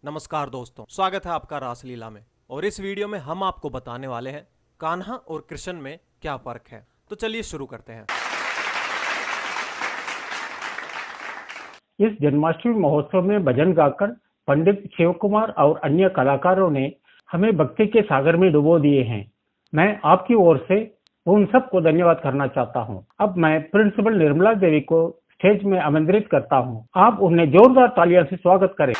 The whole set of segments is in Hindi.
नमस्कार दोस्तों, स्वागत है आपका रासलीला में। और इस वीडियो में हम आपको बताने वाले हैं कान्हा और कृष्ण में क्या फर्क है। तो चलिए शुरू करते हैं। इस जन्माष्टमी महोत्सव में भजन गाकर पंडित शिव कुमार और अन्य कलाकारों ने हमें भक्ति के सागर में डुबो दिए हैं। मैं आपकी ओर से उन सबको धन्यवाद करना चाहता हूं। अब मैं प्रिंसिपल निर्मला देवी को स्टेज में आमंत्रित करता हूं। आप उन्हें जोरदार तालियों से स्वागत करें।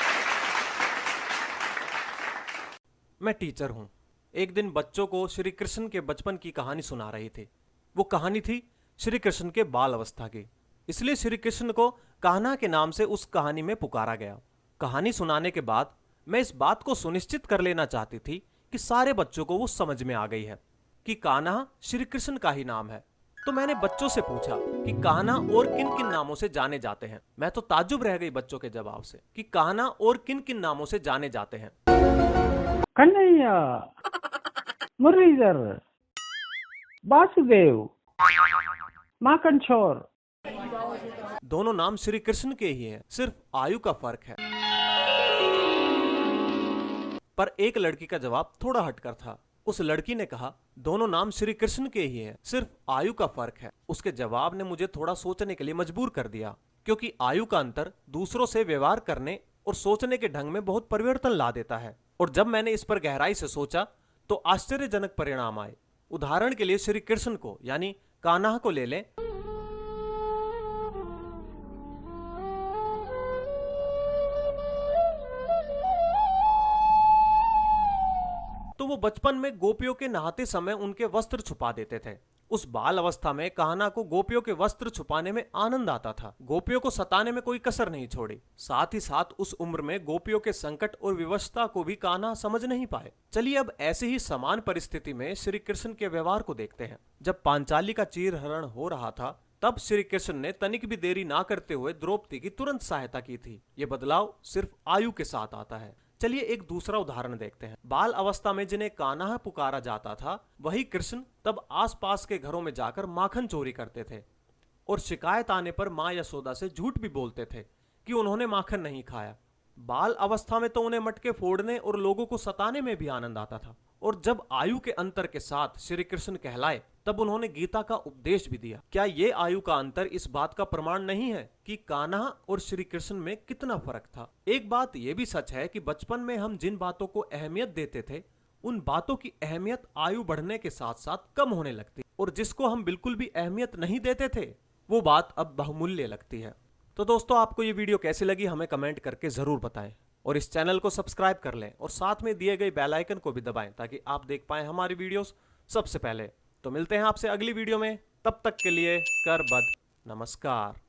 मैं टीचर हूँ। एक दिन बच्चों को श्री कृष्ण के बचपन की कहानी सुना रही थी। वो कहानी थी श्री कृष्ण के बाल अवस्था की। इसलिए श्री कृष्ण को कान्हा के नाम से उस कहानी में पुकारा गया। कहानी सुनाने के बाद मैं इस बात को सुनिश्चित कर लेना चाहती थी कि सारे बच्चों को वो समझ में आ गई है कि कान्हा श्री कृष्ण का ही नाम है। तो मैंने बच्चों से पूछा कि कान्हा और किन किन नामों से जाने जाते हैं। मैं तो ताज्जुब रह गई बच्चों के जवाब से कि कान्हा और किन किन नामों से जाने जाते हैं। कन्हैया, मुरलीधर, वासुदेव, माखन चोर। दोनों नाम श्री कृष्ण के ही हैं, सिर्फ आयु का फर्क है। पर एक लड़की का जवाब थोड़ा हटकर था। उस लड़की ने कहा, दोनों नाम श्री कृष्ण के ही हैं, सिर्फ आयु का फर्क है। उसके जवाब ने मुझे थोड़ा सोचने के लिए मजबूर कर दिया, क्योंकि आयु का अंतर दूसरों से व्यवहार करने और सोचने के ढंग में बहुत परिवर्तन ला देता है। और जब मैंने इस पर गहराई से सोचा तो आश्चर्यजनक परिणाम आए। उदाहरण के लिए श्री कृष्ण को यानी कान्हा को ले लें। तो वो बचपन में गोपियों के नहाते समय उनके वस्त्र छुपा देते थे। उस बाल अवस्था में कान्हा को गोपियों के वस्त्र छुपाने में आनंद आता था। गोपियों को सताने में कोई कसर नहीं छोड़ी। साथ ही साथ उस उम्र में गोपियों के संकट और विवशता को भी कान्हा समझ नहीं पाए। चलिए अब ऐसे ही समान परिस्थिति में श्री कृष्ण के व्यवहार को देखते हैं। जब पांचाली का चीरहरण हो रहा था, तब श्री कृष्ण ने तनिक भी देरी ना करते हुए द्रौपदी की तुरंत सहायता की थी। ये बदलाव सिर्फ आयु के साथ आता है। चलिए एक दूसरा उदाहरण देखते हैं। बाल अवस्था में जिन्हें कान्हा पुकारा जाता था, वही कृष्ण तब आसपास के घरों में जाकर माखन चोरी करते थे और शिकायत आने पर मां यशोदा से झूठ भी बोलते थे कि उन्होंने माखन नहीं खाया। बाल अवस्था में तो उन्हें मटके फोड़ने और लोगों को सताने में भी आनंद आता था। और जब आयु के अंतर के साथ श्री कृष्ण कहलाए, तब उन्होंने गीता का उपदेश भी दिया। क्या ये आयु का अंतर इस बात का प्रमाण नहीं है कि कान्हा और श्री कृष्ण में कितना फर्क था? एक बात यह भी सच है कि बचपन में हम जिन बातों को अहमियत देते थे, उन बातों की अहमियत आयु बढ़ने के साथ साथ कम होने लगती, और जिसको हम बिल्कुल भी अहमियत नहीं देते थे, वो बात अब बहुमूल्य लगती है। तो दोस्तों, आपको ये वीडियो कैसी लगी हमें कमेंट करके जरूर बताएं, और इस चैनल को सब्सक्राइब कर लें और साथ में दिए गए बेल आइकन को भी दबाएं, ताकि आप देख पाएं हमारी वीडियोस सबसे पहले। तो मिलते हैं आपसे अगली वीडियो में। तब तक के लिए कर बद नमस्कार।